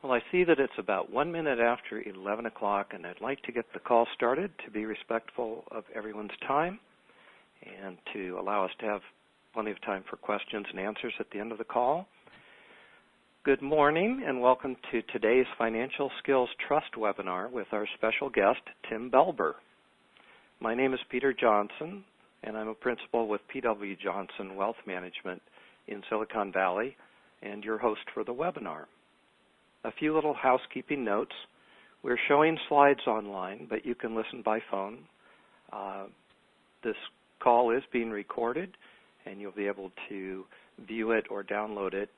Well, I see that it's about 1 minute after 11 o'clock, and I'd like to get the call started to be respectful of everyone's time and to allow us to have plenty of time for questions and answers at the end of the call. Good morning, and welcome to today's Financial Skills Trust webinar with our special guest, Tim Belber. My name is Peter Johnson, and I'm a principal with P.W. Johnson Wealth Management in Silicon Valley and your host for the webinar. A few little housekeeping notes. We're showing slides online, but you can listen by phone. This call is being recorded, and you'll be able to view it or download it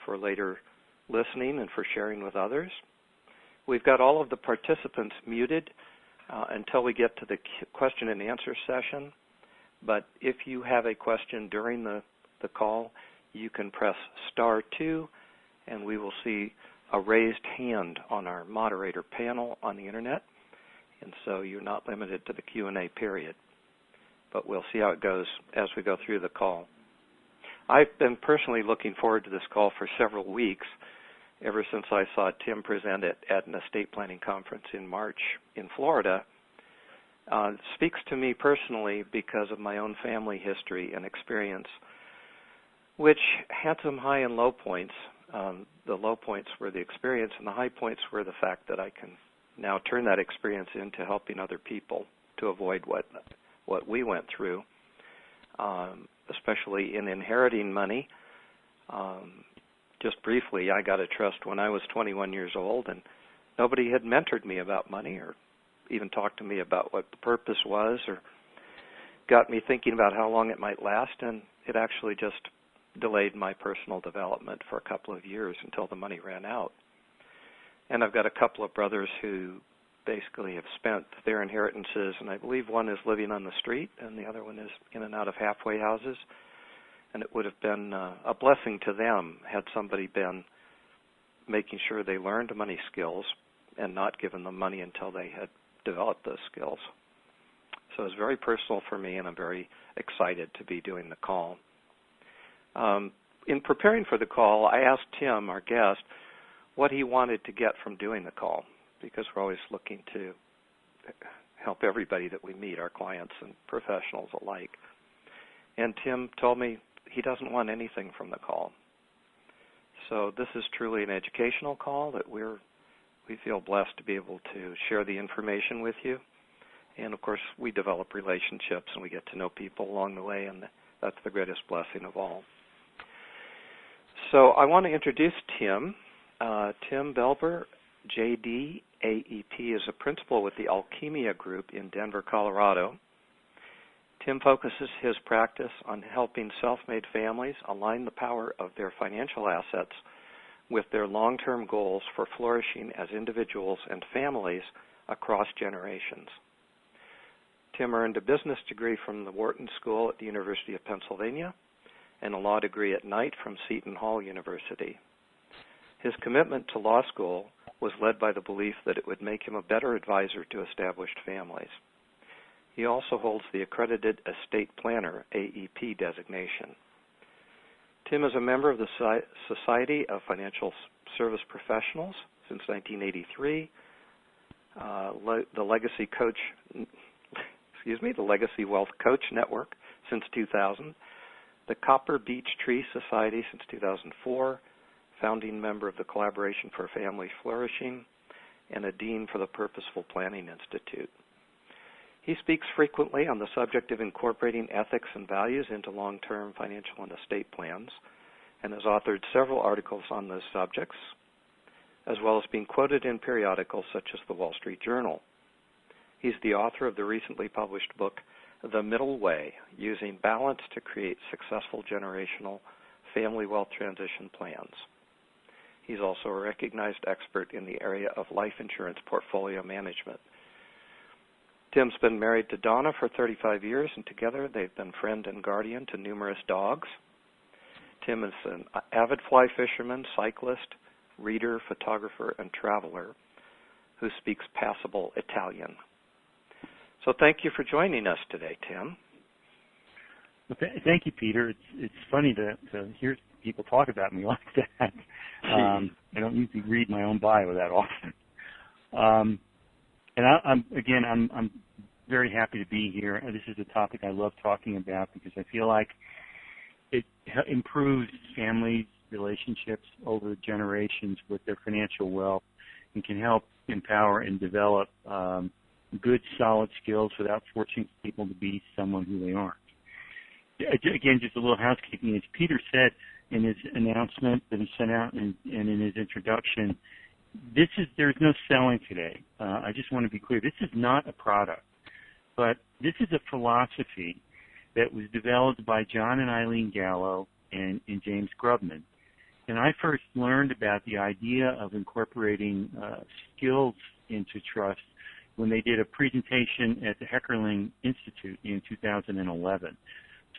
for later listening and for sharing with others. We've got all of the participants muted until we get to the question and answer session, but if you have a question during the call, you can press *2, and we will see a raised hand on our moderator panel on the internet, and so you're not limited to the Q&A period. But we'll see how it goes as we go through the call. I've been personally looking forward to this call for several weeks, ever since I saw Tim present at an estate planning conference in March in Florida. It speaks to me personally because of my own family history and experience, which had some high and low points. The low points were the experience, and the high points were the fact that I can now turn that experience into helping other people to avoid what we went through, especially in inheriting money. Just briefly, I got a trust when I was 21 years old, and nobody had mentored me about money or even talked to me about what the purpose was or got me thinking about how long it might last, and it actually just delayed my personal development for a couple of years until the money ran out. And I've got a couple of brothers who basically have spent their inheritances, and I believe one is living on the street and the other one is in and out of halfway houses. And it would have been a blessing to them had somebody been making sure they learned money skills and not given them money until they had developed those skills. So it's very personal for me, and I'm very excited to be doing the call. In preparing for the call, I asked Tim, our guest, what he wanted to get from doing the call, because we're always looking to help everybody that we meet, our clients and professionals alike. And Tim told me he doesn't want anything from the call. So this is truly an educational call that we feel blessed to be able to share the information with you. And, of course, we develop relationships and we get to know people along the way, and that's the greatest blessing of all. So I want to introduce Tim. Tim Belber, JD, AEP, is a principal with the Alchemia Group in Denver, Colorado. Tim focuses his practice on helping self-made families align the power of their financial assets with their long-term goals for flourishing as individuals and families across generations. Tim earned a business degree from the Wharton School at the University of Pennsylvania and a law degree at night from Seton Hall University. His commitment to law school was led by the belief that it would make him a better advisor to established families. He also holds the Accredited Estate Planner, AEP, designation. Tim is a member of the Society of Financial Service Professionals since 1983, the Legacy Wealth Coach Network since 2000, the Copper Beech Tree Society since 2004, founding member of the Collaboration for Family Flourishing, and a dean for the Purposeful Planning Institute. He speaks frequently on the subject of incorporating ethics and values into long-term financial and estate plans, and has authored several articles on those subjects, as well as being quoted in periodicals such as the Wall Street Journal. He's the author of the recently published book, The Middle Way, Using Balance to Create Successful Generational Family Wealth Transition Plans. He's also a recognized expert in the area of life insurance portfolio management. Tim's been married to Donna for 35 years, and together they've been friend and guardian to numerous dogs. Tim is an avid fly fisherman, cyclist, reader, photographer, and traveler who speaks passable Italian. So thank you for joining us today, Tim. Well, thank you, Peter. It's funny to hear people talk about me like that. I don't usually read my own bio that often. And I'm very happy to be here. This is a topic I love talking about because I feel like it improves families' relationships over generations with their financial wealth and can help empower and develop good, solid skills without forcing people to be someone who they aren't. Again, just a little housekeeping. As Peter said in his announcement that he sent out and in his introduction, there's no selling today. I just want to be clear. This is not a product, but this is a philosophy that was developed by John and Eileen Gallo and James Grubman. And I first learned about the idea of incorporating skills into trust when they did a presentation at the Heckerling Institute in 2011.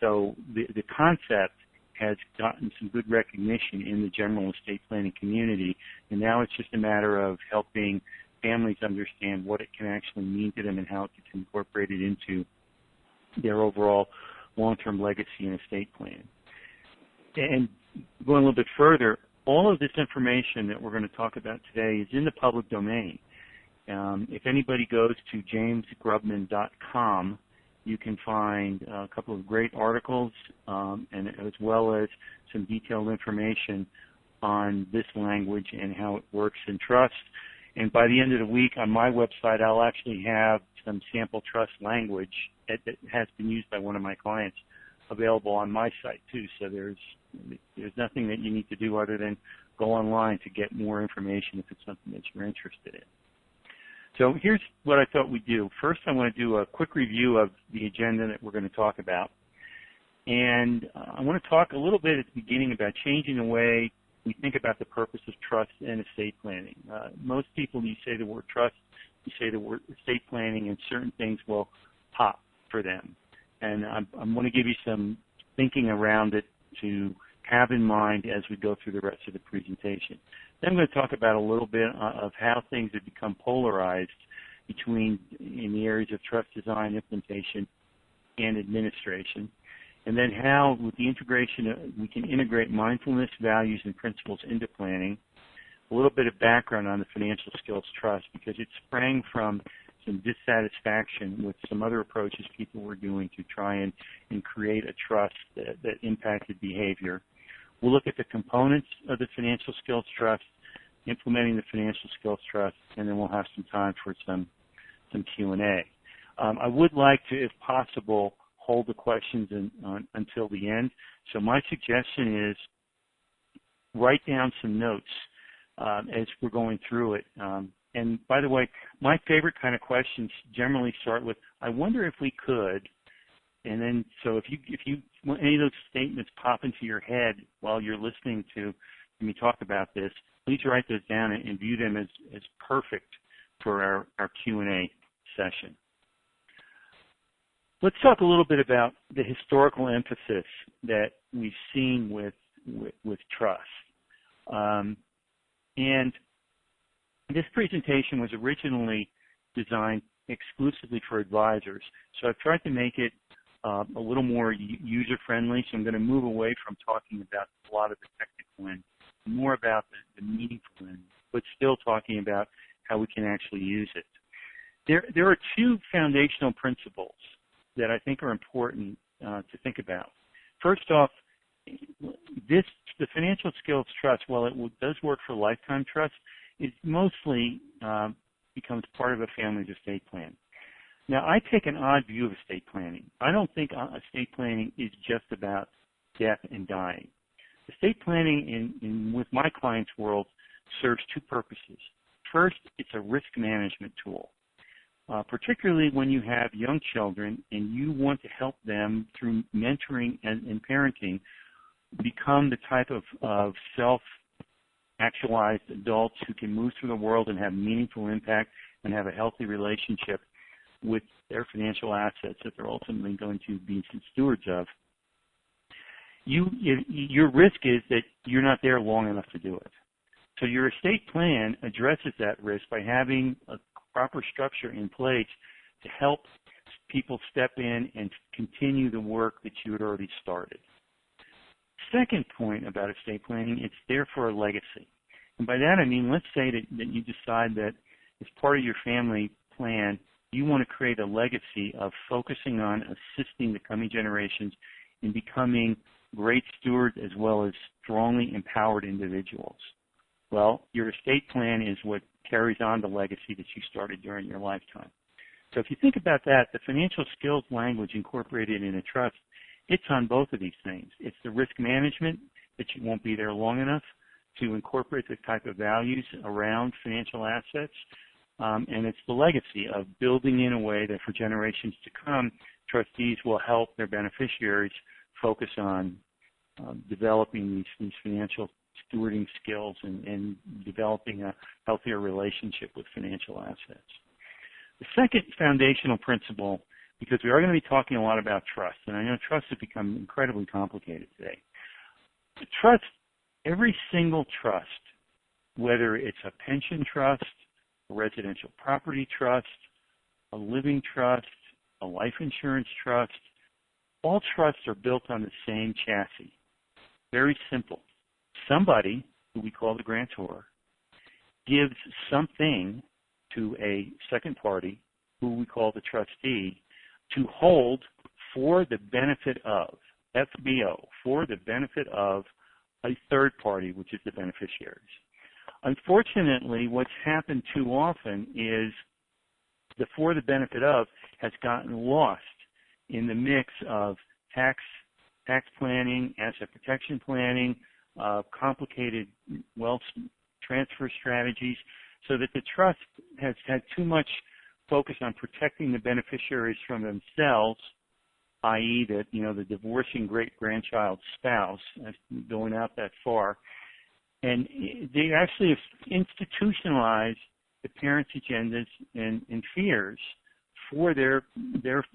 So the concept has gotten some good recognition in the general estate planning community, and now it's just a matter of helping families understand what it can actually mean to them and how it can incorporate it into their overall long-term legacy and estate plan. And going a little bit further, all of this information that we're going to talk about today is in the public domain. If anybody goes to jamesgrubman.com, you can find a couple of great articles and as well as some detailed information on this language and how it works in trust. And by the end of the week on my website, I'll actually have some sample trust language that has been used by one of my clients available on my site too. So there's nothing that you need to do other than go online to get more information if it's something that you're interested in. So here's what I thought we'd do. First, I want to do a quick review of the agenda that we're going to talk about. And I want to talk a little bit at the beginning about changing the way we think about the purpose of trust and estate planning. Most people, you say the word trust, you say the word estate planning, and certain things will pop for them. And I'm going to give you some thinking around it to have in mind as we go through the rest of the presentation. Then I'm going to talk about a little bit of how things have become polarized in the areas of trust design, implementation, and administration. And then how, with the integration, we can integrate mindfulness, values, and principles into planning. A little bit of background on the Financial Skills Trust because it sprang from some dissatisfaction with some other approaches people were doing to try and create a trust that impacted behavior. We'll look at the components of the Financial Skills Trust, implementing the Financial Skills Trust, and then we'll have some time for some Q&A. I would like to, if possible, hold the questions until the end. So my suggestion is write down some notes as we're going through it. And by the way, my favorite kind of questions generally start with, I wonder if we could. And then, so if any of those statements pop into your head while you're listening to me talk about this, please write those down and view them as perfect for our Q&A session. Let's talk a little bit about the historical emphasis that we've seen with trust. And this presentation was originally designed exclusively for advisors. So I've tried to make it a little more user-friendly, so I'm going to move away from talking about a lot of the technical end, more about the meaningful end, but still talking about how we can actually use it. There are two foundational principles that I think are important to think about. First off, the Financial Skills Trust, while it does work for lifetime trust, it mostly becomes part of a family's estate plan. Now, I take an odd view of estate planning. I don't think estate planning is just about death and dying. Estate planning, with my clients' world, serves two purposes. First, it's a risk management tool, particularly when you have young children and you want to help them through mentoring and parenting become the type of self-actualized adults who can move through the world and have meaningful impact and have a healthy relationship with their financial assets that they're ultimately going to be stewards of. Your risk is that you're not there long enough to do it. So your estate plan addresses that risk by having a proper structure in place to help people step in and continue the work that you had already started. Second point about estate planning, it's there for a legacy. And by that I mean, let's say that you decide that as part of your family plan, you want to create a legacy of focusing on assisting the coming generations in becoming great stewards as well as strongly empowered individuals. Well, your estate plan is what carries on the legacy that you started during your lifetime. So if you think about that, the financial skills language incorporated in a trust, it's on both of these things. It's the risk management that you won't be there long enough to incorporate the type of values around financial assets, and it's the legacy of building in a way that for generations to come, trustees will help their beneficiaries focus on developing these financial stewarding skills and developing a healthier relationship with financial assets. The second foundational principle, because we are going to be talking a lot about trust, and I know trusts have become incredibly complicated today. Trust, every single trust, whether it's a pension trust, a residential property trust, a living trust, a life insurance trust, all trusts are built on the same chassis. Very simple. Somebody, who we call the grantor, gives something to a second party, who we call the trustee, to hold for the benefit of, FBO, for the benefit of a third party, which is the beneficiaries. Unfortunately, what's happened too often is the for the benefit of has gotten lost in the mix of tax planning, asset protection planning, complicated wealth transfer strategies, so that the trust has had too much focus on protecting the beneficiaries from themselves, i.e. that, the divorcing great-grandchild's spouse, going out that far. And they actually have institutionalized the parents' agendas and fears for their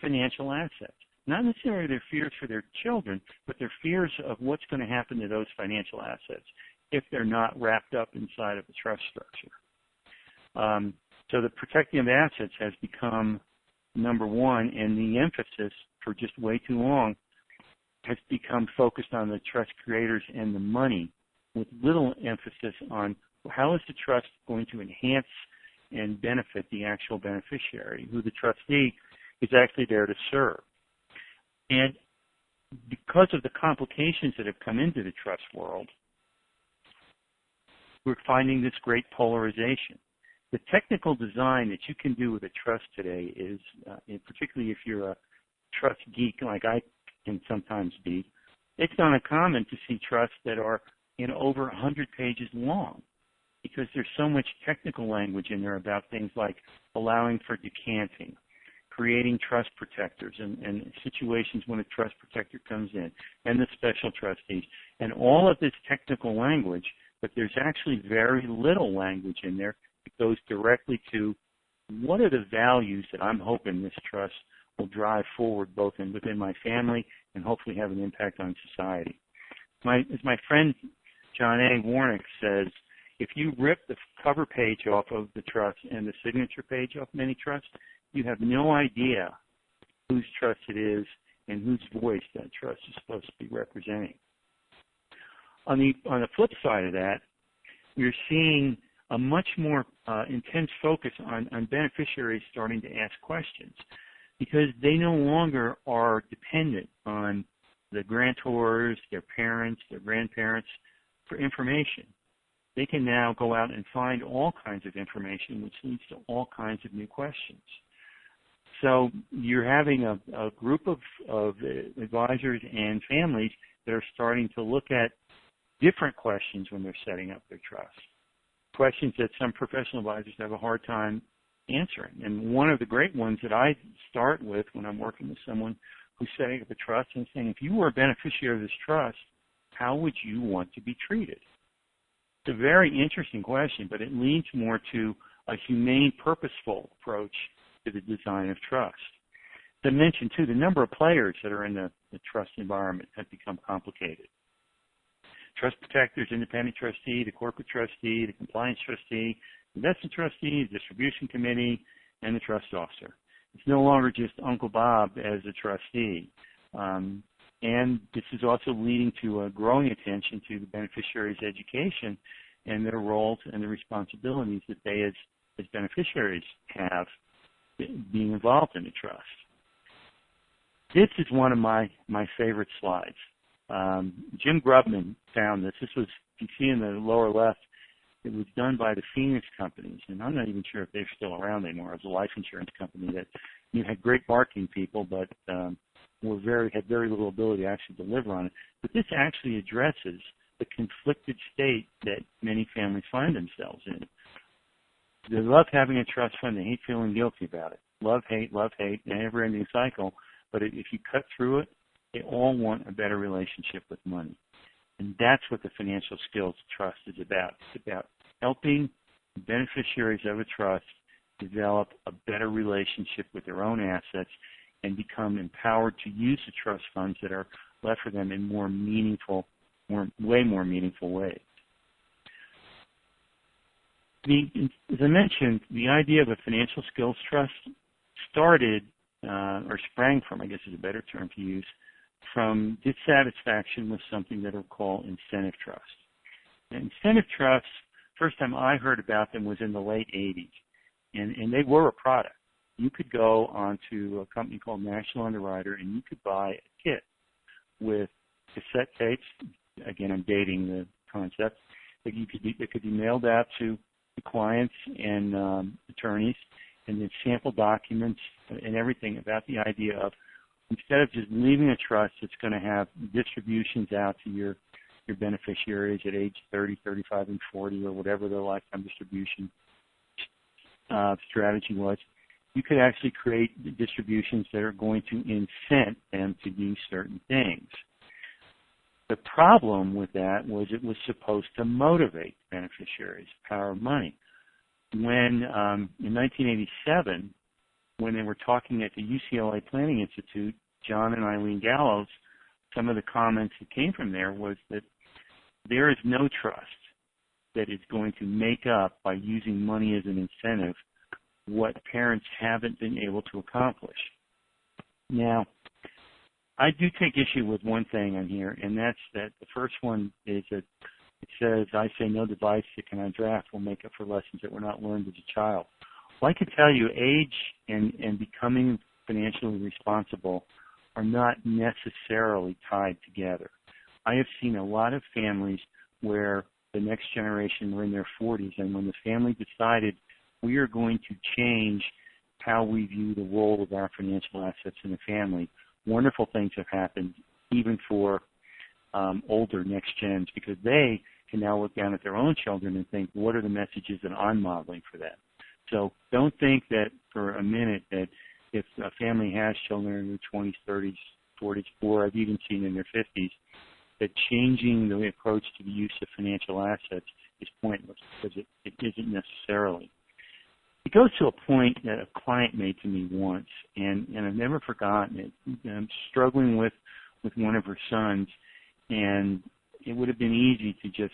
financial assets. Not necessarily their fears for their children, but their fears of what's going to happen to those financial assets if they're not wrapped up inside of the trust structure. So the protecting of assets has become number one, and the emphasis for just way too long has become focused on the trust creators and the money, with little emphasis on how is the trust going to enhance and benefit the actual beneficiary, who the trustee is actually there to serve. And because of the complications that have come into the trust world, we're finding this great polarization. The technical design that you can do with a trust today is, particularly if you're a trust geek like I can sometimes be, it's not uncommon to see trusts that are over 100 pages long, because there's so much technical language in there about things like allowing for decanting, creating trust protectors and situations when a trust protector comes in, and the special trustees, and all of this technical language, but there's actually very little language in there that goes directly to what are the values that I'm hoping this trust will drive forward both within my family and hopefully have an impact on society. As my friend John A. Warnick says, if you rip the cover page off of the trust and the signature page off many trusts, you have no idea whose trust it is and whose voice that trust is supposed to be representing. On the flip side of that, we're seeing a much more intense focus on beneficiaries starting to ask questions, because they no longer are dependent on the grantors, their parents, their grandparents for information. They can now go out and find all kinds of information, which leads to all kinds of new questions. So you're having a group of advisors and families that are starting to look at different questions when they're setting up their trust. Questions that some professional advisors have a hard time answering. And one of the great ones that I start with when I'm working with someone who's setting up a trust and saying, if you were a beneficiary of this trust, how would you want to be treated? It's a very interesting question, but it leads more to a humane, purposeful approach to the design of trust. As I mentioned, too, the number of players that are in the trust environment has become complicated. Trust protectors, independent trustee, the corporate trustee, the compliance trustee, investment trustee, the distribution committee, and the trust officer. It's no longer just Uncle Bob as a trustee. And this is also leading to a growing attention to the beneficiaries' education and their roles and the responsibilities that they as beneficiaries have being involved in the trust. This is one of my favorite slides. Jim Grubman found this. This was, you see in the lower left, it was done by the Phoenix companies, and I'm not even sure if they're still around anymore. It was a life insurance company that had great marketing people, but had very little ability to actually deliver on it. But this actually addresses the conflicted state that many families find themselves in. They love having a trust fund. They hate feeling guilty about it. Love, hate, never-ending cycle. But if you cut through it, they all want a better relationship with money. And that's what the Financial Skills Trust is about. It's about helping the beneficiaries of a trust develop a better relationship with their own assets and become empowered to use the trust funds that are left for them in way more meaningful ways. As I mentioned, the idea of a Financial Skills Trust started, or sprang from, I guess is a better term to use, from dissatisfaction with something that are called incentive trusts. And incentive trusts, first time I heard about them was in the late 80s, and they were a product. You could go onto a company called National Underwriter and you could buy a kit with cassette tapes. Again, I'm dating the concept. That could be mailed out to the clients and attorneys, and then sample documents and everything about the idea of, instead of just leaving a trust that's going to have distributions out to your beneficiaries at age 30, 35, and 40, or whatever their lifetime distribution strategy was, you could actually create distributions that are going to incent them to do certain things. The problem with that was it was supposed to motivate beneficiaries, power of money. When, in 1987, when they were talking at the UCLA Planning Institute, John and Eileen Gallows, some of the comments that came from there was that there is no trust that is going to make up by using money as an incentive what parents haven't been able to accomplish. Now, I do take issue with one thing on here, and that's that the first one is that it says, I say no device that can I draft will make up for lessons that were not learned as a child. Well, I could tell you age and becoming financially responsible are not necessarily tied together. I have seen a lot of families where the next generation were in their 40s, and when the family decided we are going to change how we view the role of our financial assets in the family, wonderful things have happened even for older next gens, because they can now look down at their own children and think, what are the messages that I'm modeling for them? So don't think that for a minute that if a family has children in their 20s, 30s, 40s, or I've even seen in their 50s, that changing the approach to the use of financial assets is pointless, because it isn't necessarily. It goes to a point that a client made to me once, and I've never forgotten it. I'm struggling with one of her sons, and it would have been easy to just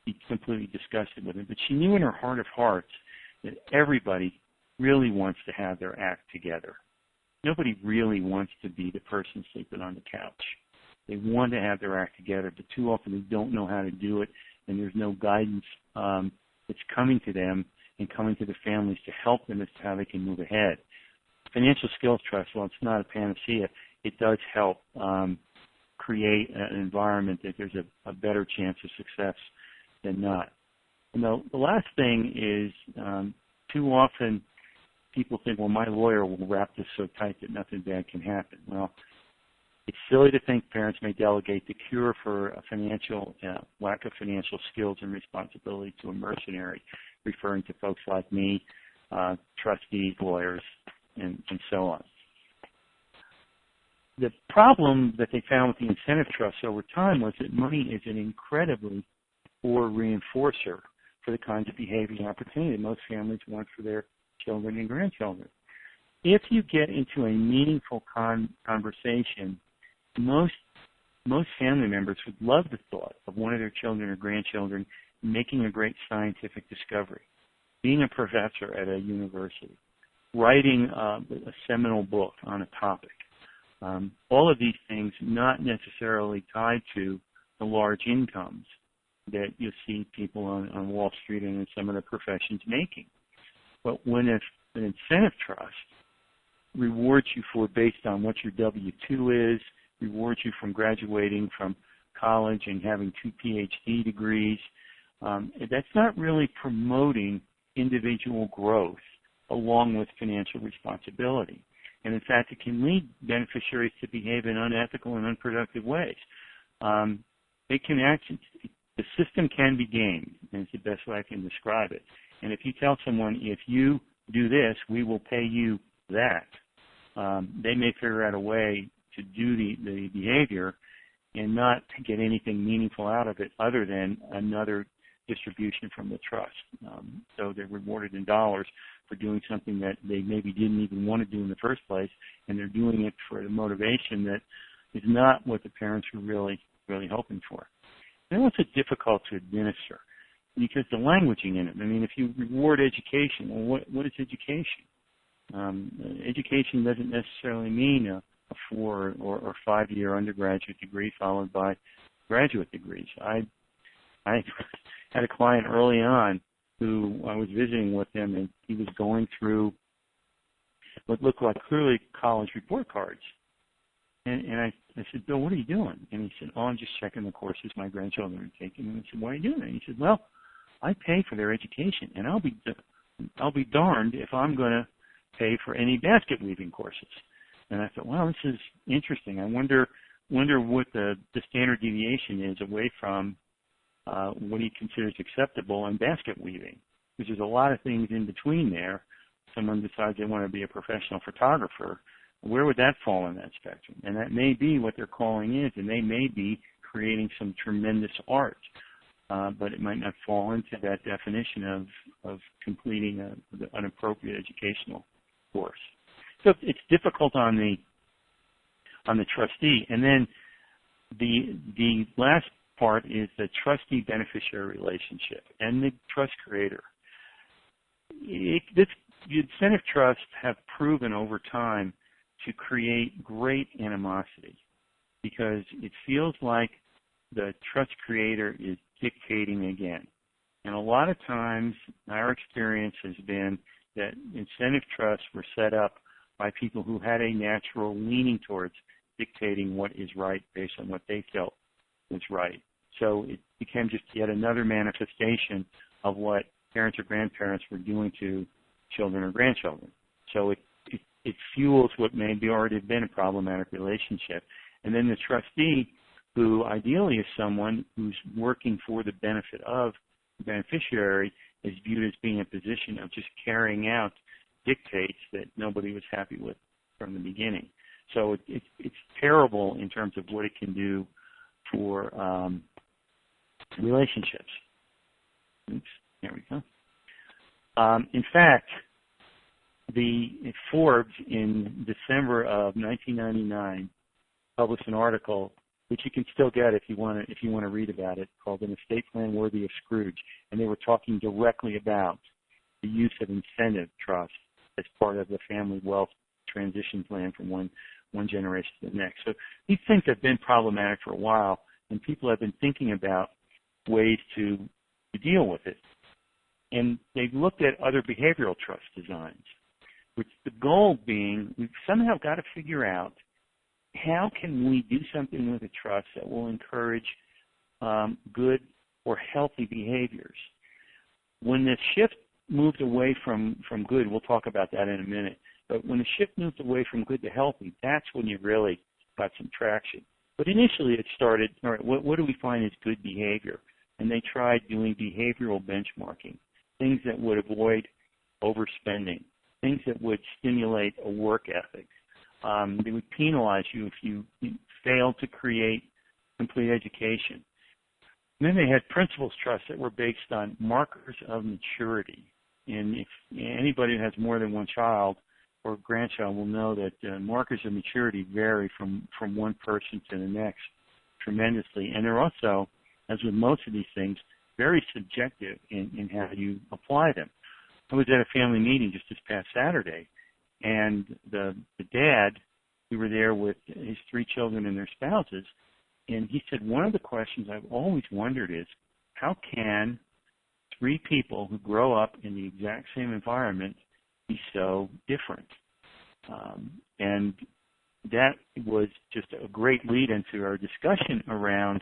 be completely disgusted with him, but she knew in her heart of hearts that everybody really wants to have their act together. Nobody really wants to be the person sleeping on the couch. They want to have their act together, but too often they don't know how to do it, and there's no guidance that's coming to them and coming to the families to help them as to how they can move ahead. Financial Skills Trust, while it's not a panacea, it does help create an environment that there's a better chance of success than not. And the last thing is too often people think, well, my lawyer will wrap this so tight that nothing bad can happen. Well, it's silly to think parents may delegate the cure for a lack of financial skills and responsibility to a mercenary, referring to folks like me, trustees, lawyers, and so on. The problem that they found with the incentive trusts over time was that money is an incredibly poor reinforcer for the kinds of behavior and opportunity most families want for their children and grandchildren. If you get into a meaningful conversation, most family members would love the thought of one of their children or grandchildren making a great scientific discovery, being a professor at a university, writing a seminal book on a topic. All of these things not necessarily tied to the large incomes that you see people on Wall Street and in some of the professions making. But when an incentive trust rewards you for based on what your W-2 is, rewards you from graduating from college and having 2 PhD degrees, that's not really promoting individual growth along with financial responsibility. And in fact, it can lead beneficiaries to behave in unethical and unproductive ways. They can actually, the system can be gamed, and it's the best way I can describe it. And if you tell someone, if you do this, we will pay you that, they may figure out a way to do the behavior and not get anything meaningful out of it other than another distribution from the trust. So they're rewarded in dollars for doing something that they maybe didn't even want to do in the first place, and they're doing it for the motivation that is not what the parents were really hoping for. And it's difficult to administer because the languaging in it. I mean, if you reward education, well, what is education? Education doesn't necessarily mean a 4 or 5-year undergraduate degree followed by graduate degrees. I had a client early on who I was visiting with him, and he was going through what looked like clearly college report cards. And I said, Bill, what are you doing? And he said, I'm just checking the courses my grandchildren are taking. And I said, why are you doing that? And he said, well, I pay for their education, and I'll be darned if I'm going to pay for any basket weaving courses. And I thought, well, this is interesting. I wonder what the standard deviation is away from what he considers acceptable in basket weaving, because there's a lot of things in between there. Someone decides they want to be a professional photographer. Where would that fall in that spectrum? And that may be what their calling is, and they may be creating some tremendous art, but it might not fall into that definition of completing an appropriate educational course. So it's difficult on the trustee. And then the last part is the trustee-beneficiary relationship and the trust creator. The incentive trusts have proven over time to create great animosity because it feels like the trust creator is dictating again. And a lot of times our experience has been that incentive trusts were set up by people who had a natural leaning towards dictating what is right based on what they felt was right. So it became just yet another manifestation of what parents or grandparents were doing to children or grandchildren. So it fuels what may be already been a problematic relationship. And then the trustee, who ideally is someone who's working for the benefit of the beneficiary, is viewed as being in a position of just carrying out dictates that nobody was happy with from the beginning. So it's terrible in terms of what it can do for relationships. Oops, there we go. In fact, Forbes in December of 1999 published an article which you can still get if you want to read about it, called "An Estate Plan Worthy of Scrooge," and they were talking directly about the use of incentive trust as part of the family wealth transition plan from one generation to the next. So these things have been problematic for a while, and people have been thinking about ways to deal with it. And they've looked at other behavioral trust designs, with the goal being we've somehow got to figure out how can we do something with a trust that will encourage good or healthy behaviors. When the shift moved away from good, we'll talk about that in a minute, but when the shift moved away from good to healthy, that's when you really got some traction. But initially it started, all right, what do we find is good behavior? And they tried doing behavioral benchmarking, things that would avoid overspending, things that would stimulate a work ethic. They would penalize you if you failed to create complete education. And then they had principles trusts that were based on markers of maturity. And if anybody who has more than one child or grandchild will know that markers of maturity vary from one person to the next tremendously. And they're also, as with most of these things, very subjective in how you apply them. I was at a family meeting just this past Saturday, And the dad, we were there with his 3 children and their spouses, and he said, one of the questions I've always wondered is, how can 3 people who grow up in the exact same environment be so different? And that was just a great lead into our discussion around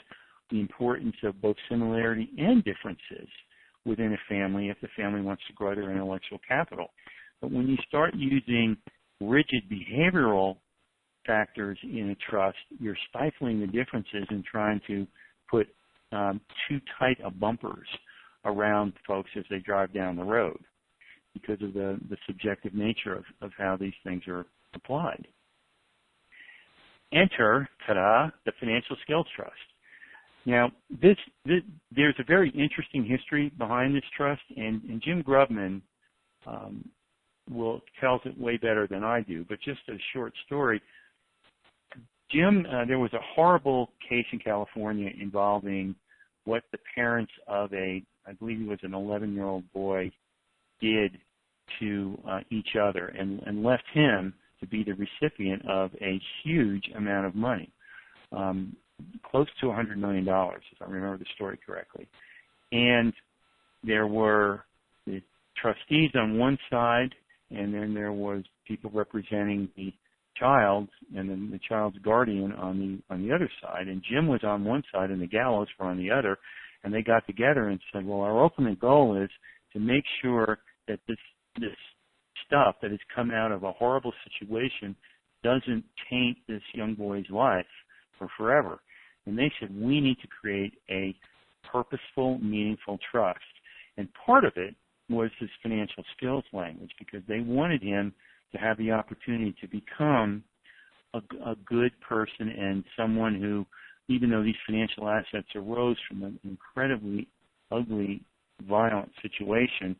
the importance of both similarity and differences within a family if the family wants to grow their intellectual capital. But when you start using rigid behavioral factors in a trust, you're stifling the differences and trying to put too tight of bumpers around folks as they drive down the road because of the subjective nature of how these things are applied. Enter, ta-da, the financial skills trust. Now, there's a very interesting history behind this trust, and Jim Grubman tells it way better than I do. But just a short story. Jim, there was a horrible case in California involving what the parents of I believe he was an 11-year-old boy, did to each other and left him to be the recipient of a huge amount of money, close to $100 million, if I remember the story correctly. And there were the trustees on one side, and then there was people representing the child, and then the child's guardian on the other side. And Jim was on one side, and the gallows were on the other. And they got together and said, "Well, our ultimate goal is to make sure that this stuff that has come out of a horrible situation doesn't taint this young boy's life for forever." And they said, we need to create a purposeful, meaningful trust. And part of it was this financial skills language, because they wanted him to have the opportunity to become a good person and someone who, even though these financial assets arose from an incredibly ugly, violent situation,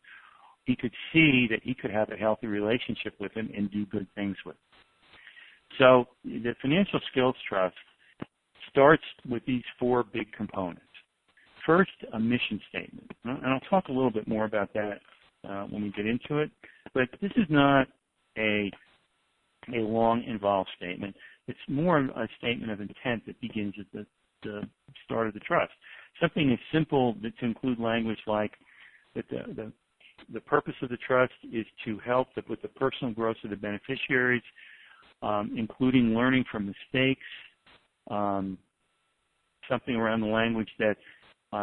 he could see that he could have a healthy relationship with him and do good things with him. So the financial skills trust starts with these 4 big components. First, a mission statement. And I'll talk a little bit more about that when we get into it. But this is not a long, involved statement. It's more a statement of intent that begins at the start of the trust. Something as simple to include language like that the purpose of the trust is to help with the personal growth of the beneficiaries, including learning from mistakes, something around the language that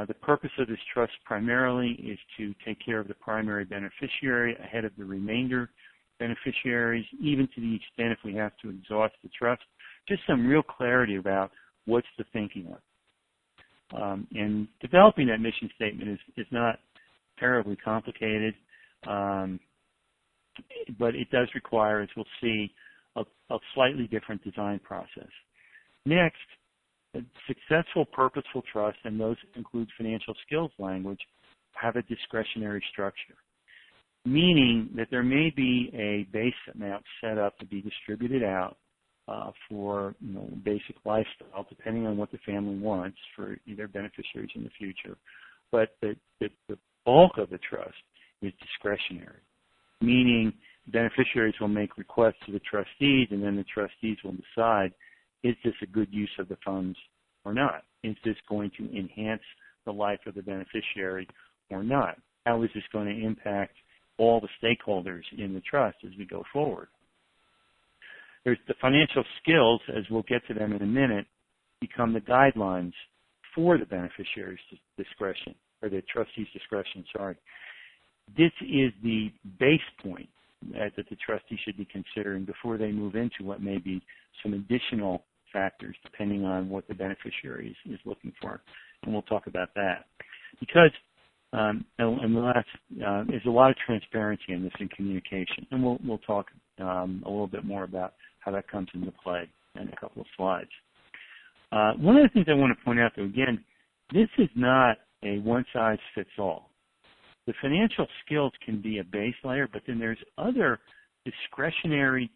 the purpose of this trust primarily is to take care of the primary beneficiary ahead of the remainder beneficiaries, even to the extent if we have to exhaust the trust. Just some real clarity about what's the thinking of. And developing that mission statement is not terribly complicated, but it does require, as we'll see, a slightly different design process. Next, a successful purposeful trust, and those include financial skills language, have a discretionary structure, meaning that there may be a base amount set up to be distributed out for basic lifestyle, depending on what the family wants for their beneficiaries in the future. But the bulk of the trust is discretionary, meaning beneficiaries will make requests to the trustees, and then the trustees will decide, is this a good use of the funds or not? Is this going to enhance the life of the beneficiary or not? How is this going to impact all the stakeholders in the trust as we go forward? There's the financial skills, as we'll get to them in a minute, become the guidelines for the beneficiary's discretion, or the trustee's discretion, sorry. This is the base point that the trustee should be considering before they move into what may be some additional factors depending on what the beneficiary is looking for. And we'll talk about that. Because there's a lot of transparency in this in communication. And we'll talk a little bit more about how that comes into play in a couple of slides. One of the things I want to point out, though, again, this is not a one-size-fits-all. The financial skills can be a base layer, but then there's other discretionary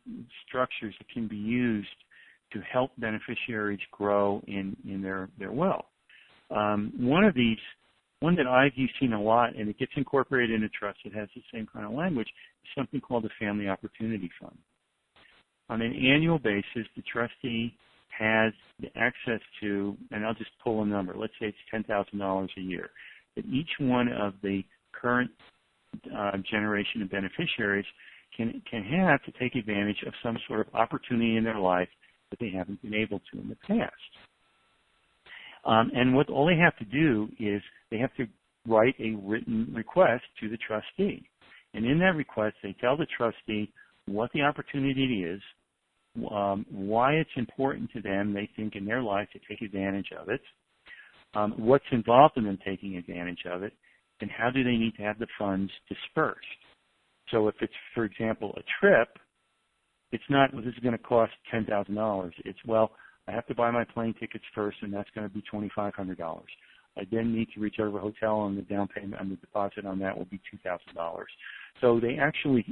structures that can be used to help beneficiaries grow in their wealth. One of one that I've seen a lot, and it gets incorporated in a trust that has the same kind of language, is something called the Family Opportunity Fund. On an annual basis, the trustee has the access to, and I'll just pull a number, let's say it's $10,000 a year, that each one of the current generation of beneficiaries can have to take advantage of some sort of opportunity in their life that they haven't been able to in the past. And all they have to do is they have to write a written request to the trustee. And in that request, they tell the trustee what the opportunity is, why it's important to them, they think, in their life to take advantage of it, what's involved in them taking advantage of it, and how do they need to have the funds dispersed. So if it's, for example, a trip, it's not, well, this is going to cost $10,000. It's, well, I have to buy my plane tickets first, and that's going to be $2,500. I then need to reserve a hotel, and the down payment and the deposit on that will be $2,000. So they actually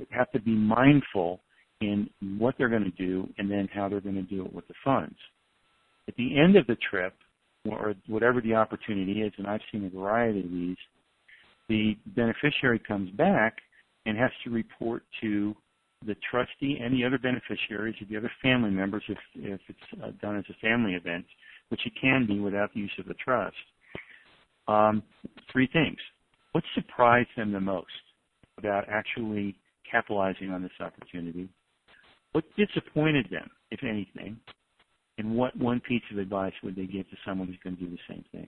have to be mindful in what they're going to do and then how they're going to do it with the funds. At the end of the trip, or whatever the opportunity is, and I've seen a variety of these, the beneficiary comes back and has to report to the trustee and the other beneficiaries, the other family members, if it's done as a family event, which it can be without the use of the trust. Three things. What surprised them the most about actually capitalizing on this opportunity? What disappointed them, if anything? And what one piece of advice would they give to someone who's going to do the same thing?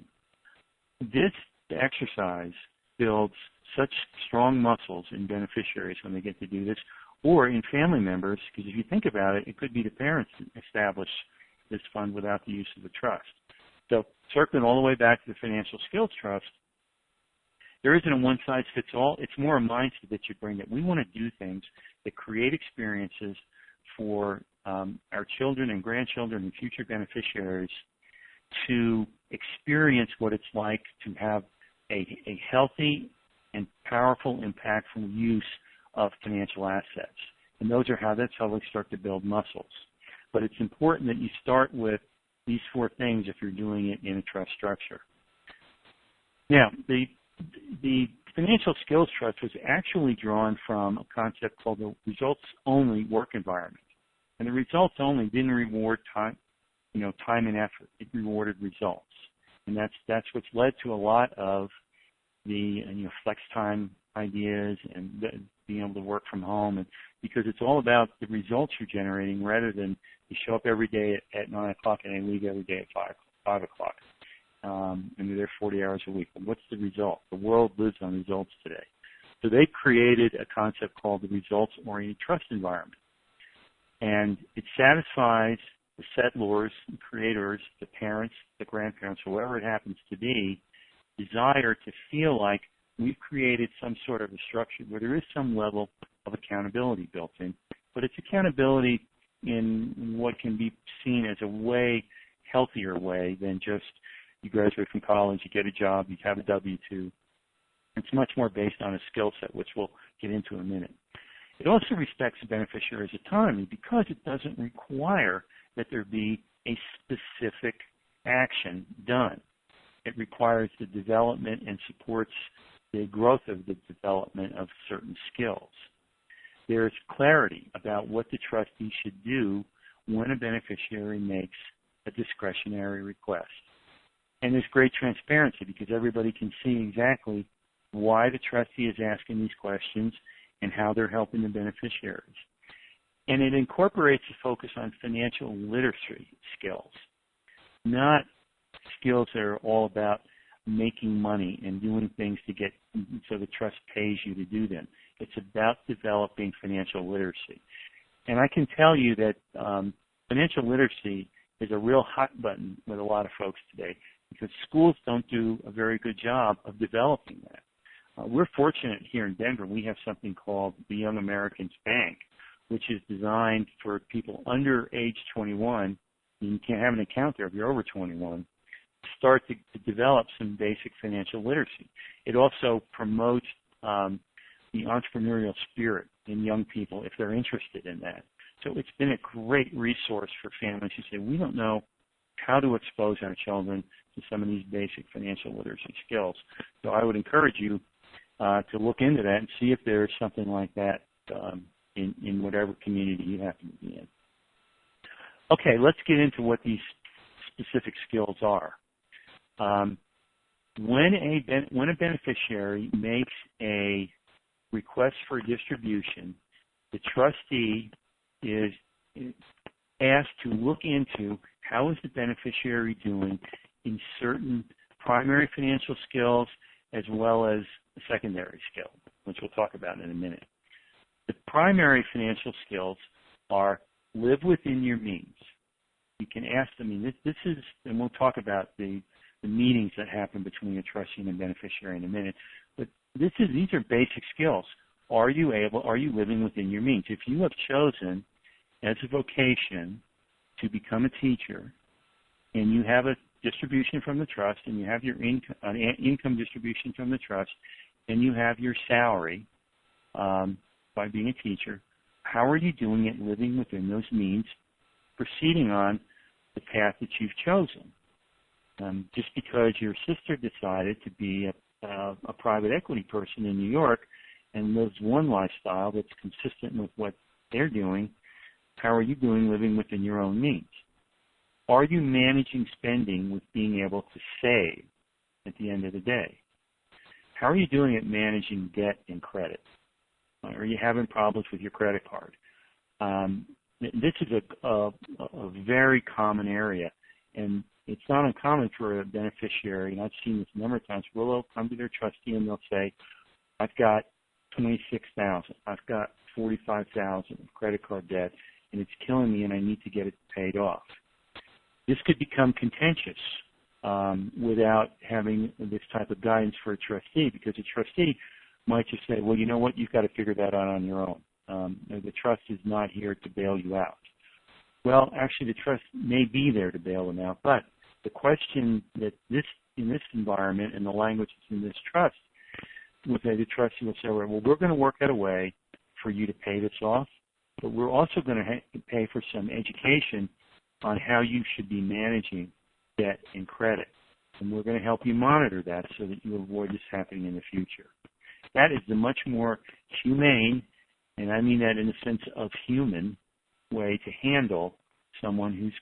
This exercise builds such strong muscles in beneficiaries when they get to do this, or in family members, because if you think about it, it could be the parents that establish this fund without the use of the trust. So circling all the way back to the Financial Skills Trust, there isn't a one-size-fits-all. It's more a mindset that you bring, that we want to do things that create experiences for our children and grandchildren and future beneficiaries to experience what it's like to have a healthy and powerful, impactful use of financial assets. And that's how we start to build muscles. But it's important that you start with these four things if you're doing it in a trust structure. Now, the Financial Skills Trust was actually drawn from a concept called the results-only work environment. And the results-only didn't reward time and effort. It rewarded results. And that's what's led to a lot of the flex time ideas and being able to work from home, and because it's all about the results you're generating rather than you show up every day at 9 o'clock and then leave every day at 5 o'clock. And you're there 40 hours a week. And what's the result? The world lives on results today. So they created a concept called the results-oriented trust environment. And it satisfies the settlors, the creators, the parents, the grandparents, whoever it happens to be, desire to feel like we've created some sort of a structure where there is some level of accountability built in. But it's accountability in what can be seen as a way healthier way than just you graduate from college, you get a job, you have a W-2. It's much more based on a skill set, which we'll get into in a minute. It also respects the beneficiary's autonomy because it doesn't require that there be a specific action done. It requires the development and supports the growth of the development of certain skills. There's clarity about what the trustee should do when a beneficiary makes a discretionary request. And there's great transparency because everybody can see exactly why the trustee is asking these questions and how they're helping the beneficiaries. And it incorporates a focus on financial literacy skills, not skills that are all about making money and doing things to get so the trust pays you to do them. It's about developing financial literacy. And I can tell you that financial literacy is a real hot button with a lot of folks today because schools don't do a very good job of developing that. We're fortunate here in Denver. We have something called the Young Americans Bank, which is designed for people under age 21. You can't have an account there if you're over 21. Start to develop some basic financial literacy. It also promotes the entrepreneurial spirit in young people if they're interested in that. So it's been a great resource for families who say, we don't know how to expose our children to some of these basic financial literacy skills. So I would encourage you to look into that and see if there's something like that in whatever community you happen to be in. Okay, let's get into what these specific skills are. When a beneficiary makes a request for a distribution, the trustee is asked to look into how is the beneficiary doing in certain primary financial skills as well as a secondary skill, which we'll talk about in a minute. The primary financial skills are live within your means. You can ask them, this is, and we'll talk about the meetings that happen between a trustee and a beneficiary in a minute, but these are basic skills. Are you living within your means? If you have chosen as a vocation to become a teacher and you have a distribution from the trust and you have your income distribution from the trust and you have your salary by being a teacher, how are you doing it living within those means, proceeding on the path that you've chosen? Just because your sister decided to be a private equity person in New York and lives one lifestyle that's consistent with what they're doing, how are you doing living within your own means? Are you managing spending with being able to save at the end of the day? How are you doing at managing debt and credit? Are you having problems with your credit card? This is a very common area, and it's not uncommon for a beneficiary, and I've seen this a number of times, where they'll come to their trustee and they'll say, I've got $26,000, I've got $45,000 of credit card debt, and it's killing me and I need to get it paid off. This could become contentious without having this type of guidance for a trustee, because a trustee might just say, well, you know what, you've got to figure that out on your own. The trust is not here to bail you out. Well, actually, the trust may be there to bail them out, but the question that in this environment and the language that's in this trust, the trustee will say, well, we're going to work out a way for you to pay this off, but we're also going to pay for some education on how you should be managing debt and credit, and we're going to help you monitor that so that you avoid this happening in the future. That is the much more humane, and I mean that in the sense of human, way to handle someone whose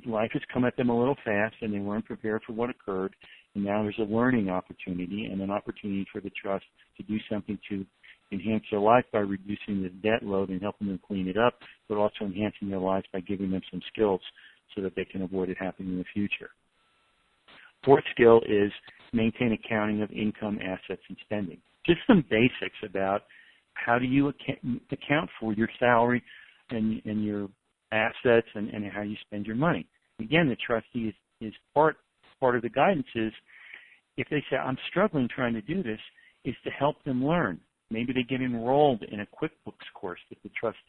life has come at them a little fast and they weren't prepared for what occurred, and now there's a learning opportunity and an opportunity for the trust to do something to enhance their life by reducing the debt load and helping them clean it up, but also enhancing their lives by giving them some skills so that they can avoid it happening in the future. Fourth skill is maintain accounting of income, assets, and spending. Just some basics about how do you account for your salary and your assets and how you spend your money. Again, the trustee is part of the guidance is, if they say, I'm struggling trying to do this, is to help them learn. Maybe they get enrolled in a QuickBooks course that the trust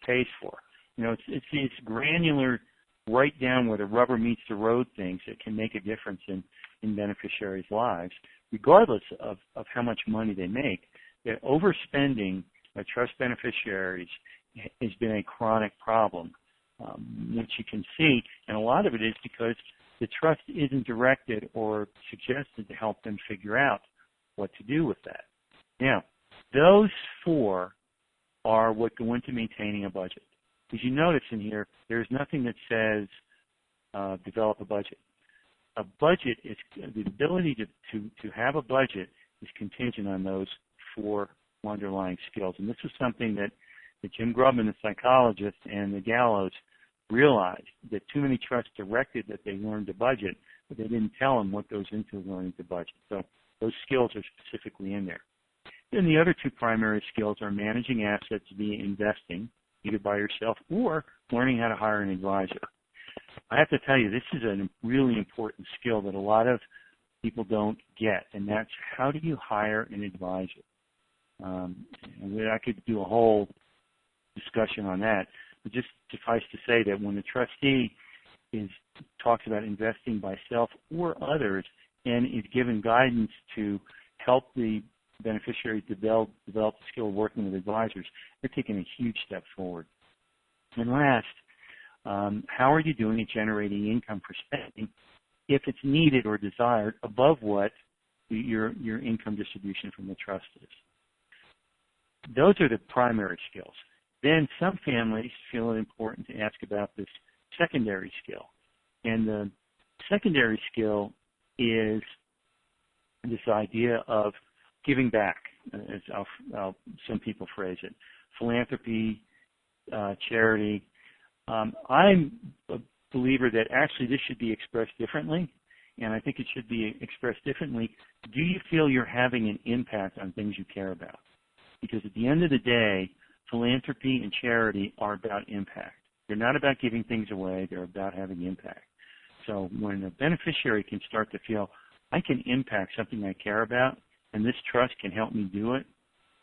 pays for. It's these granular, right down where the rubber meets the road things that can make a difference in beneficiaries' lives, regardless of how much money they make. That overspending by trust beneficiaries has been a chronic problem, which you can see, and a lot of it is because the trust isn't directed or suggested to help them figure out what to do with that. Now, those four are what go into maintaining a budget. As you notice in here, there's nothing that says develop a budget. A budget is the ability to have a budget is contingent on those four underlying skills. And this is something that Jim Grubman, the psychologist, and the Gallows realized, that too many trusts directed that they learn to budget, but they didn't tell them what goes into learning to budget. So those skills are specifically in there. Then the other two primary skills are managing assets via investing, either by yourself or learning how to hire an advisor. I have to tell you, this is a really important skill that a lot of people don't get, and that's how do you hire an advisor? I could do a whole discussion on that, but just suffice to say that when the trustee talks about investing by self or others and is given guidance to help the beneficiaries develop the skill of working with advisors, they're taking a huge step forward. And last, How are you doing at generating income for spending if it's needed or desired above what your income distribution from the trust is? Those are the primary skills. Then some families feel it important to ask about this secondary skill. And the secondary skill is this idea of giving back, as some people phrase it, philanthropy, charity. I'm a believer that actually this should be expressed differently, and I think it should be expressed differently. Do you feel you're having an impact on things you care about? Because at the end of the day, philanthropy and charity are about impact. They're not about giving things away. They're about having impact. So when a beneficiary can start to feel, I can impact something I care about, and this trust can help me do it,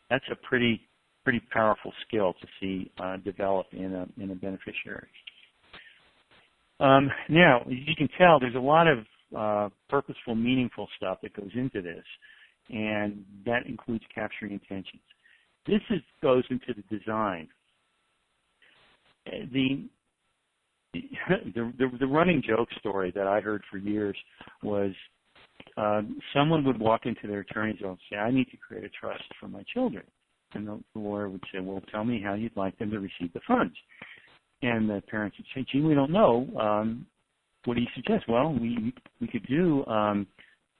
that's a pretty powerful skill to see develop in a beneficiary. Now, as you can tell, there's a lot of purposeful, meaningful stuff that goes into this, and that includes capturing intentions. This goes into the design. The running joke story that I heard for years was someone would walk into their attorney's office and say, I need to create a trust for my children. And the lawyer would say, well, tell me how you'd like them to receive the funds. And the parents would say, gee, we don't know. What do you suggest? Well, we could do,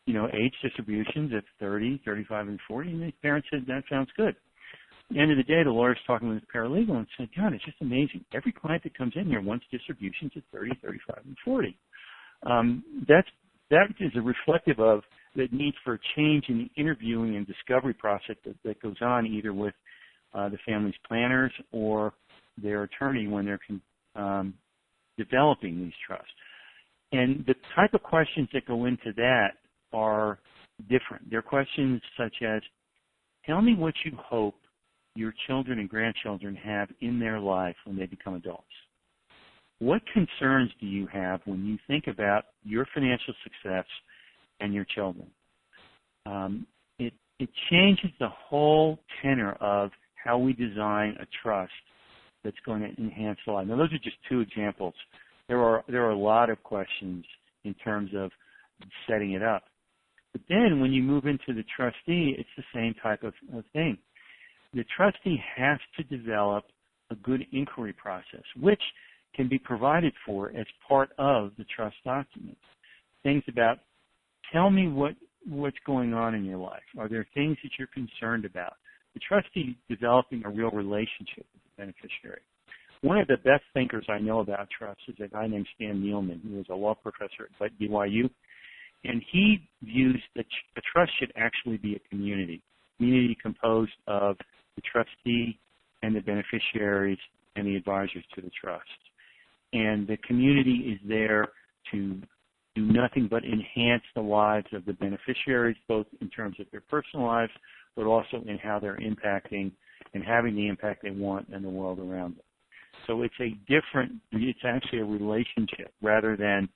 age distributions at 30, 35, and 40. And the parents said, that sounds good. At the end of the day, the lawyer's talking with his paralegal and said, God, it's just amazing. Every client that comes in here wants distributions at 30, 35, and 40. That is a reflective of the need for a change in the interviewing and discovery process that goes on either with the family's planners or their attorney when they're developing these trusts. And the type of questions that go into that are different. They're questions such as, tell me what you hope your children and grandchildren have in their life when they become adults. What concerns do you have when you think about your financial success and your children? It changes the whole tenor of how we design a trust that's going to enhance the life. Now, those are just two examples. There are a lot of questions in terms of setting it up. But then when you move into the trustee, it's the same type of thing. The trustee has to develop a good inquiry process, which can be provided for as part of the trust document. Things about, tell me what's going on in your life. Are there things that you're concerned about? The trustee developing a real relationship with the beneficiary. One of the best thinkers I know about trusts is a guy named Stan Nealman, who was a law professor at BYU, and he views that a trust should actually be a community composed of the trustee and the beneficiaries and the advisors to the trust. And the community is there to do nothing but enhance the lives of the beneficiaries, both in terms of their personal lives, but also in how they're impacting and having the impact they want in the world around them. So it's actually a relationship rather than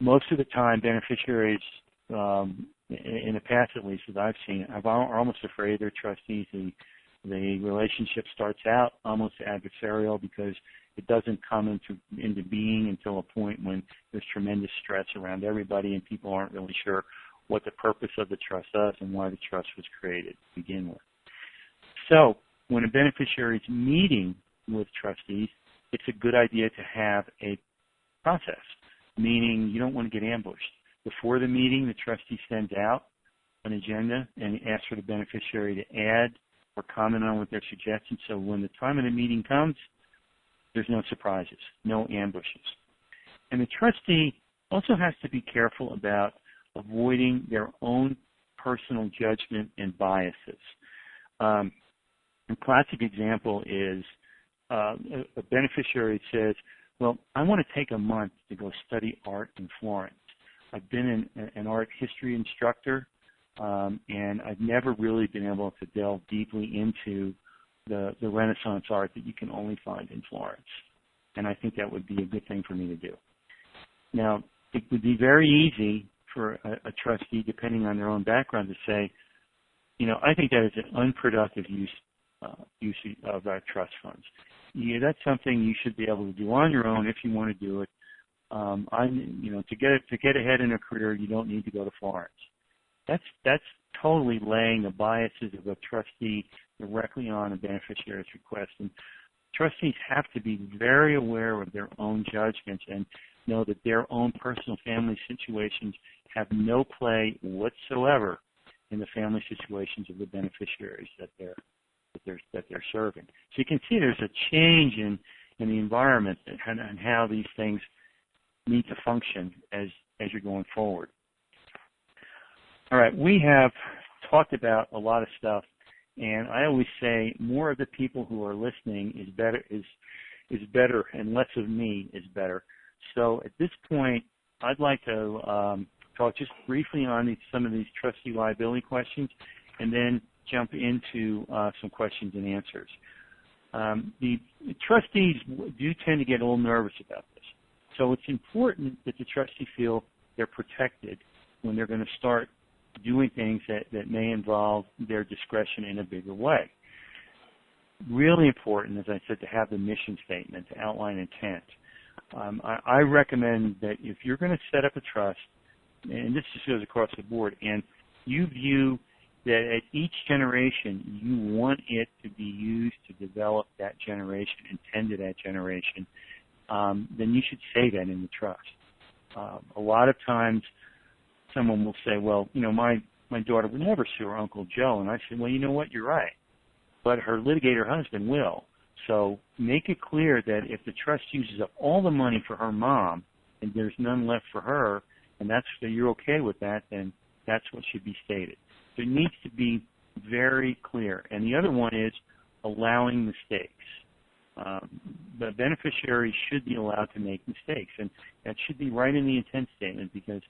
most of the time beneficiaries, in the past at least that I've seen, are almost afraid they're trustees. The relationship starts out almost adversarial because it doesn't come into being until a point when there's tremendous stress around everybody and people aren't really sure what the purpose of the trust is and why the trust was created to begin with. So when a beneficiary is meeting with trustees, it's a good idea to have a process, meaning you don't want to get ambushed. Before the meeting, the trustee sends out an agenda and asks for the beneficiary to add or comment on what they're suggesting. So when the time of the meeting comes, there's no surprises, no ambushes. And the trustee also has to be careful about avoiding their own personal judgment and biases. A classic example is a beneficiary says, well, I want to take a month to go study art in Florence. I've been an art history instructor, and I've never really been able to delve deeply into the Renaissance art that you can only find in Florence. And I think that would be a good thing for me to do. Now, it would be very easy for a trustee, depending on their own background, to say, I think that is an unproductive use of our trust funds. that's something you should be able to do on your own if you want to do it. To get ahead in a career, you don't need to go to Florence. That's totally laying the biases of a trustee directly on a beneficiary's request. And trustees have to be very aware of their own judgments and know that their own personal family situations have no play whatsoever in the family situations of the beneficiaries that they're serving. So you can see there's a change in the environment and how these things need to function as you're going forward. All right, we have talked about a lot of stuff, and I always say more of the people who are listening is better, and less of me is better. So at this point, I'd like to talk just briefly on some of these trustee liability questions, and then jump into some questions and answers. The trustees do tend to get a little nervous about this. So it's important that the trustee feel they're protected when they're going to start doing things that may involve their discretion in a bigger way. Really important, as I said, to have the mission statement, to outline intent. I recommend that if you're going to set up a trust, and this just goes across the board, and you view that at each generation you want it to be used to develop that generation and tend to that generation, then you should say that in the trust. A lot of times someone will say, well, my daughter would never sue her Uncle Joe. And I said, well, you know what, you're right. But her litigator husband will. So make it clear that if the trust uses up all the money for her mom and there's none left for her, and you're okay with that, then that's what should be stated. So it needs to be very clear. And the other one is allowing mistakes. The beneficiary should be allowed to make mistakes, and that should be right in the intent statement, because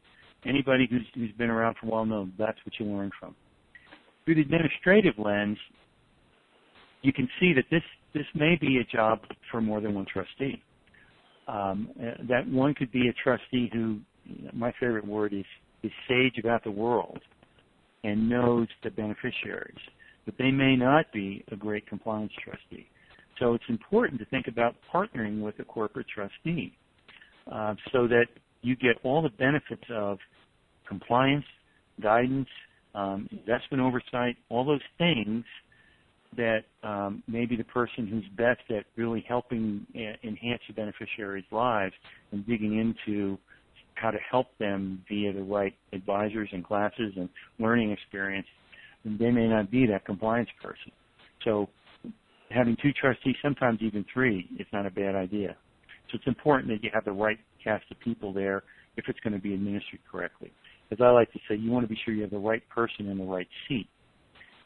anybody who's been around for a while knows that's what you learn from. Through the administrative lens, you can see that this may be a job for more than one trustee. That one could be a trustee who, my favorite word is sage about the world and knows the beneficiaries, but they may not be a great compliance trustee. So it's important to think about partnering with a corporate trustee so that you get all the benefits of compliance, guidance, investment oversight, all those things that maybe the person who's best at really helping enhance the beneficiaries' lives and digging into how to help them via the right advisors and classes and learning experience, and they may not be that compliance person. So having two trustees, sometimes even three, is not a bad idea. So it's important that you have the right cast of people there if it's going to be administered correctly. As I like to say, you want to be sure you have the right person in the right seat.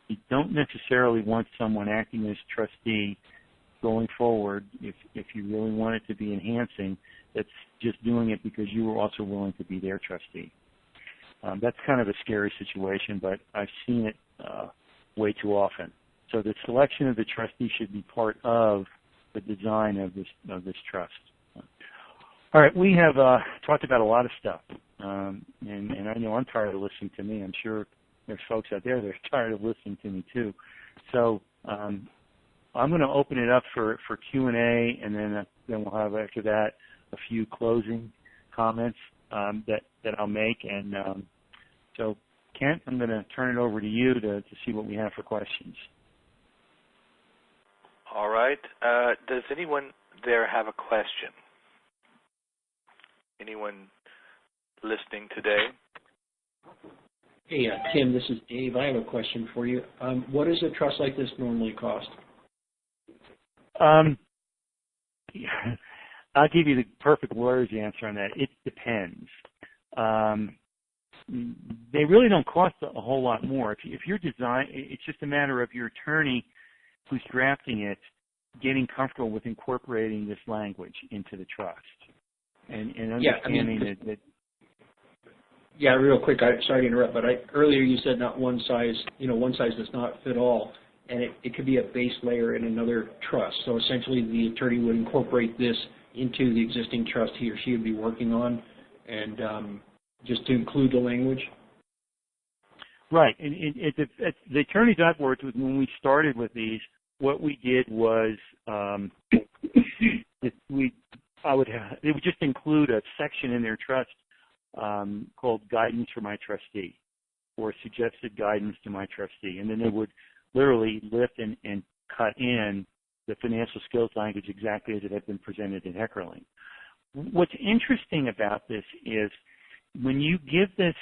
You don't necessarily want someone acting as trustee going forward, if you really want it to be enhancing, that's just doing it because you were also willing to be their trustee. That's kind of a scary situation, but I've seen it way too often. So the selection of the trustee should be part of the design of this trust. All right, we have talked about a lot of stuff, and I know I'm tired of listening to me. I'm sure there's folks out there that are tired of listening to me too. So I'm going to open it up for Q&A, and then we'll have after that a few closing comments that I'll make. And so, Kent, I'm going to turn it over to you to see what we have for questions. All right. Does anyone there have a question? Anyone listening today? Hey, Tim, this is Dave. I have a question for you. What does a trust like this normally cost? I'll give you the perfect lawyer's answer on that. It depends. They really don't cost a whole lot more. If you're it's just a matter of your attorney who's drafting it getting comfortable with incorporating this language into the trust and understanding that. Yeah, real quick. Sorry to interrupt, but earlier you said not one size. One size does not fit all, and it could be a base layer in another trust. So essentially, the attorney would incorporate this into the existing trust he or she would be working on, and just to include the language. Right, and the attorneys I've worked with, when we started with these, what we did was it would just include a section in their trust called guidance for my trustee or suggested guidance to my trustee. And then they would literally lift and cut in the financial skills language exactly as it had been presented in Heckerling. What's interesting about this is when you give this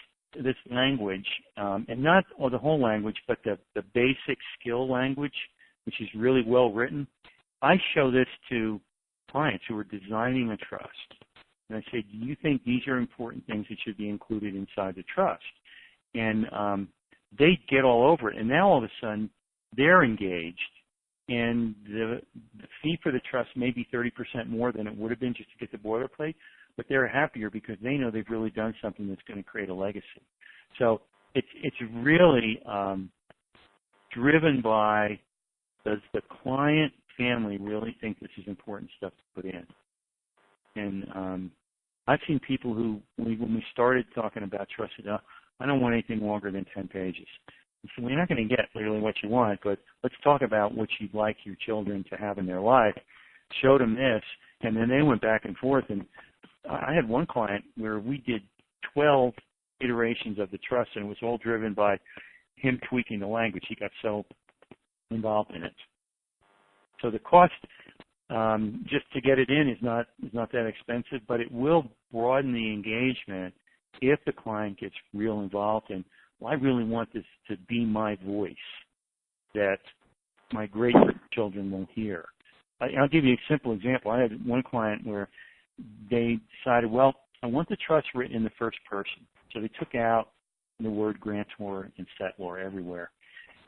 language, and not the whole language, but the basic skill language, which is really well written, I show this to clients who are designing a trust. And I say, do you think these are important things that should be included inside the trust? And they get all over it. And now all of a sudden, they're engaged. And the fee for the trust may be 30% more than it would have been just to get the boilerplate, but they're happier because they know they've really done something that's going to create a legacy. So it's really driven by, does the client family really think this is important stuff to put in? And I've seen people who, when we started talking about trust, said, I don't want anything longer than 10 pages. So we're not going to get literally what you want, but let's talk about what you'd like your children to have in their life. Showed them this, and then they went back and forth. And I had one client where we did 12 iterations of the trust, and it was all driven by him tweaking the language. He got so involved in it. So the cost just to get it in is not that expensive, but it will broaden the engagement if the client gets real involved in, well, I really want this to be my voice that my great-grandchildren will hear. I'll give you a simple example. I had one client where they decided, well, I want the trust written in the first person. So they took out the word grantor and settlor everywhere.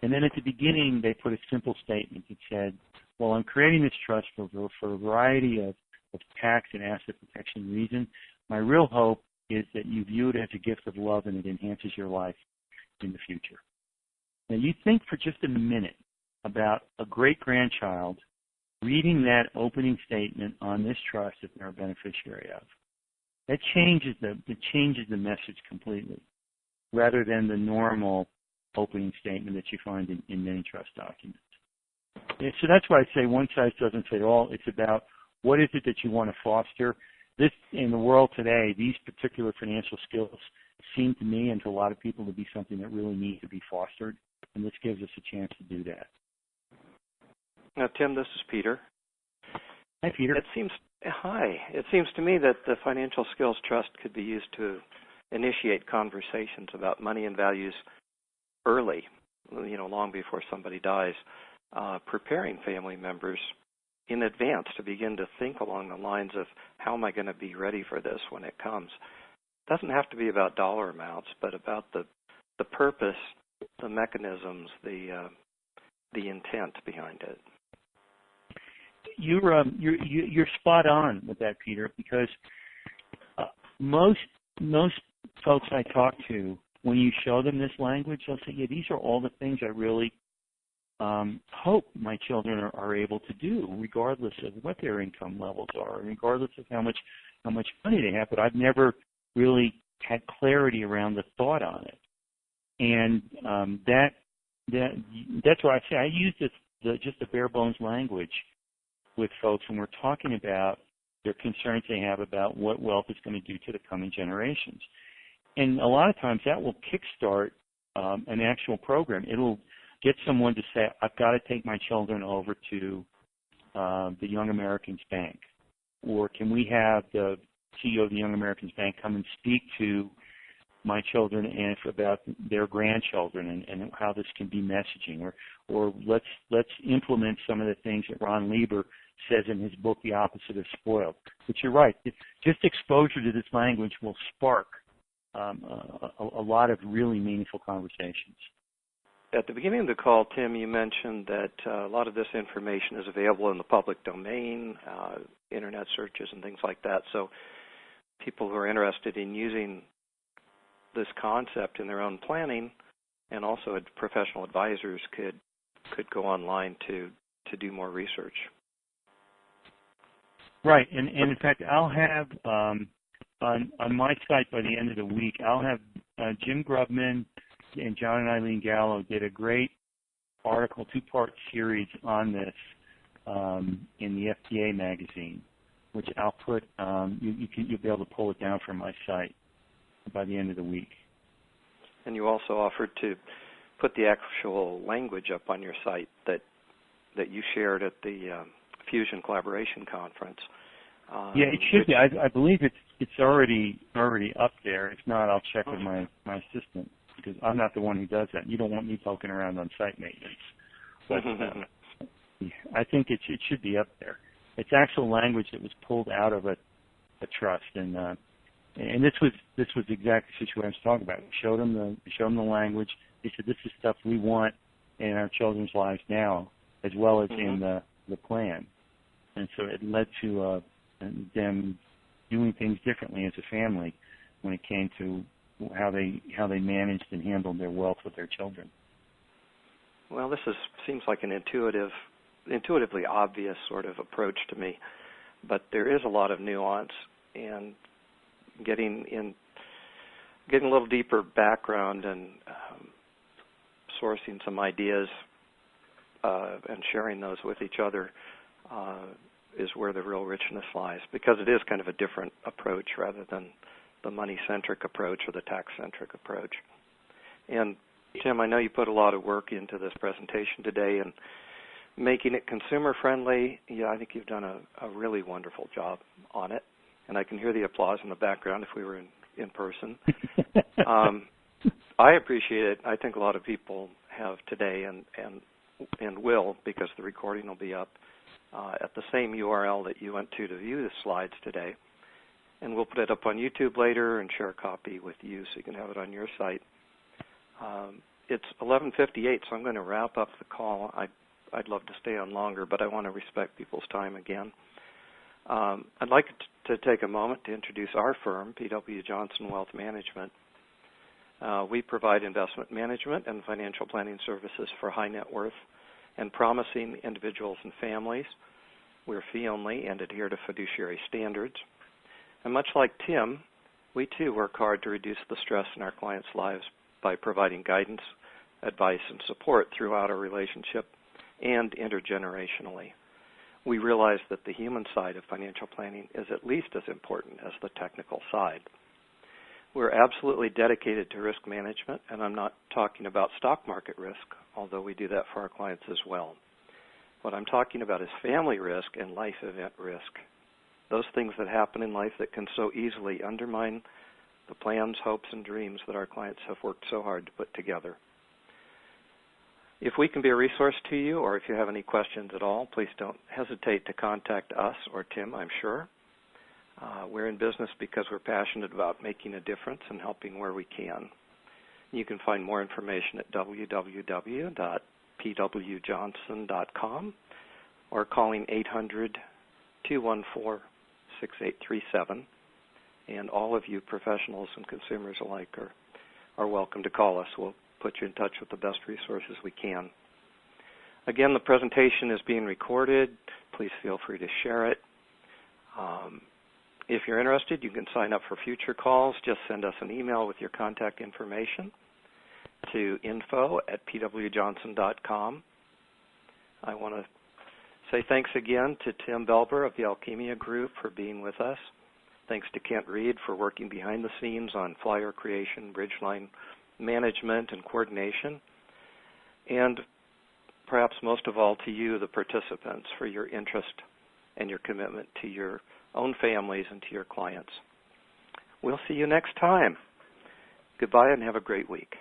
And then at the beginning, they put a simple statement that said, well, I'm creating this trust for a variety of tax and asset protection reasons. My real hope is that you view it as a gift of love and it enhances your life in the future. Now, you think for just a minute about a great-grandchild reading that opening statement on this trust that they're a beneficiary of. That changes the message completely, rather than the normal opening statement that you find in many trust documents. And so that's why I say one size doesn't fit all. It's about what is it that you want to foster. This, in the world today, these particular financial skills seem to me and to a lot of people to be something that really needs to be fostered, and this gives us a chance to do that. Now, Tim, this is Peter. Hi, Peter. It seems to me that the Financial Skills Trust could be used to initiate conversations about money and values early, long before somebody dies, preparing family members in advance to begin to think along the lines of how am I going to be ready for this when it comes. It doesn't have to be about dollar amounts, but about the purpose, the mechanisms, the intent behind it. You're spot on with that, Peter, because most folks I talk to, when you show them this language, they'll say, yeah, these are all the things I really hope my children are able to do, regardless of what their income levels are, regardless of how much money they have. But I've never really had clarity around the thought on it, and that's why I say I use just the bare bones language with folks when we're talking about their concerns they have about what wealth is going to do to the coming generations. And a lot of times that will kickstart an actual program. It'll get someone to say, I've got to take my children over to the Young Americans Bank. Or can we have the CEO of the Young Americans Bank come and speak to my children and about their grandchildren and how this can be messaging. Or let's implement some of the things that Ron Lieber says in his book, The Opposite of Spoiled. But you're right. Just exposure to this language will spark a lot of really meaningful conversations. At the beginning of the call, Tim, you mentioned that a lot of this information is available in the public domain, internet searches and things like that. So people who are interested in using this concept in their own planning, and also professional advisors could go online to do more research. Right, and in fact, I'll have on my site by the end of the week, I'll have Jim Grubman and John and Eileen Gallo did a great article, 2-part series on this in the FTA magazine, which I'll put. You'll be able to pull it down from my site by the end of the week. And you also offered to put the actual language up on your site that you shared at the Fusion Collaboration Conference. Yeah, it should be. I believe it's already up there. If not, I'll check with my assistant, because I'm not the one who does that. You don't want me poking around on site maintenance. But I think it should be up there. It's actual language that was pulled out of a trust, and this was exactly the situation I was talking about. We showed them the language. They said, this is stuff we want in our children's lives now, as well as in the plan. And so it led to them doing things differently as a family when it came to how they managed and handled their wealth with their children. Well, this seems like an intuitively obvious sort of approach to me, but there is a lot of nuance, and getting a little deeper background and sourcing some ideas and sharing those with each other is where the real richness lies, because it is kind of a different approach rather than the money-centric approach or the tax-centric approach. And Tim, I know you put a lot of work into this presentation today and making it consumer-friendly. Yeah, I think you've done a really wonderful job on it, and I can hear the applause in the background if we were in person. I appreciate it. I think a lot of people have today and will, because the recording will be up at the same URL that you went to view the slides today. And we'll put it up on YouTube later and share a copy with you so you can have it on your site. It's 11:58, so I'm going to wrap up the call. I'd love to stay on longer, but I want to respect people's time again. I'd like to take a moment to introduce our firm, P.W. Johnson Wealth Management. We provide investment management and financial planning services for high net worth and promising individuals and families. We're fee-only and adhere to fiduciary standards. And much like Tim, we too work hard to reduce the stress in our clients' lives by providing guidance, advice, and support throughout our relationship and intergenerationally. We realize that the human side of financial planning is at least as important as the technical side. We're absolutely dedicated to risk management, and I'm not talking about stock market risk, although we do that for our clients as well. What I'm talking about is family risk and life event risk, those things that happen in life that can so easily undermine the plans, hopes, and dreams that our clients have worked so hard to put together. If we can be a resource to you, or if you have any questions at all, please don't hesitate to contact us or Tim, I'm sure. We're in business because we're passionate about making a difference and helping where we can. You can find more information at www.pwjohnson.com or calling 800-214-6837. And all of you professionals and consumers alike are welcome to call us. We'll put you in touch with the best resources we can. Again, the presentation is being recorded. Please feel free to share it. If you're interested, you can sign up for future calls. Just send us an email with your contact information to info@pwjohnson.com. I want to say thanks again to Tim Belber of the Alchemia Group for being with us. Thanks to Kent Reed for working behind the scenes on flyer creation, bridgeline management, and coordination. And perhaps most of all to you, the participants, for your interest and your commitment to your own families and to your clients. We'll see you next time. Goodbye and have a great week.